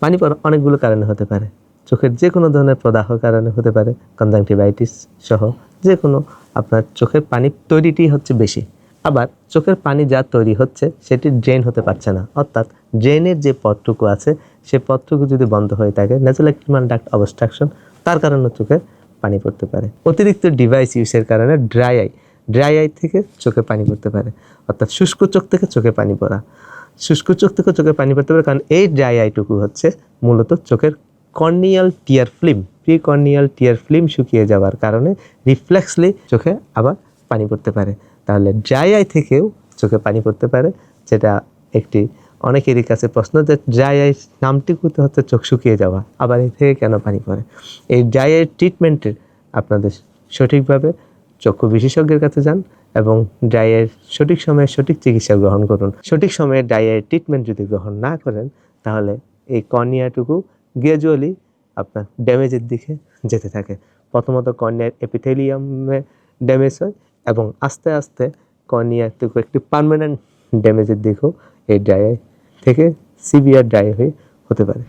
পানি পড়া অনেকগুলো কারণে হতে পারে। চোখের যে কোনো ধরনের প্রদাহ কারণে হতে পারে, কনজাংটিভাইটিস সহ যে কোনো আপনার চোখের পানি তৈরিটি হচ্ছে বেশি। আবার চোখের পানি যা তৈরি হচ্ছে সেটি ড্রেন হতে পারছে না, অর্থাৎ ড্রেনের যে পথটুকু আছে সে পথটুকু যদি বন্ধ হয়ে থাকে, ন্যাসোলাক্রিমাল ডাক্ট অবস্ট্রাকশন, তার কারণে চোখে পানি পড়তে পারে। অতিরিক্ত ডিভাইস ইউজের কারণে ড্রাই আই থেকে চোখে পানি পড়তে পারে, অর্থাৎ শুষ্ক চোখ থেকে চোখে পানি পড়া। শুষ্ক চোখ থেকে চোখে পানি পড়তে পারে কারণ এই ড্রাই আইটুকু হচ্ছে মূলত চোখের কর্নিয়াল টিয়ার ফিল্ম, প্রিকর্নিয়াল টিয়ার ফিল্ম শুকিয়ে যাওয়ার কারণে রিফ্লেক্সলি চোখে আবার পানি পড়তে পারে। তাহলে ড্রাই আই থেকেও চোখে পানি পড়তে পারে, যেটা একটি অনেকেরই কাছে প্রশ্ন যে ড্রাই আই নামটিকুতে হচ্ছে চোখ শুকিয়ে যাওয়া, আবার এ থেকে কেন পানি পড়ে। এই ড্রাই আই ট্রিটমেন্টের আপনাদের সঠিকভাবে চক্ষু বিশেষজ্ঞের কাছে যান এবং ড্রাই আইয়ের সঠিক সময়ে সঠিক চিকিৎসা গ্রহণ করুন। সঠিক সময়ে ড্রাই আইয়ের ট্রিটমেন্ট যদি গ্রহণ না করেন তাহলে এই কর্নিয়াটুকু গ্র্যাজুয়ালি আপনার ড্যামেজের দিকে যেতে থাকে। প্রথমত কর্নিয়ার এপিথেলিয়ামে ড্যামেজ হয় এবং আস্তে আস্তে কর্নিয়াটুকু একটি পার্মানেন্ট ড্যামেজের দিকেও এই ড্রাই আই থেকে সিভিয়ার ড্রাই হয়ে হতে পারে।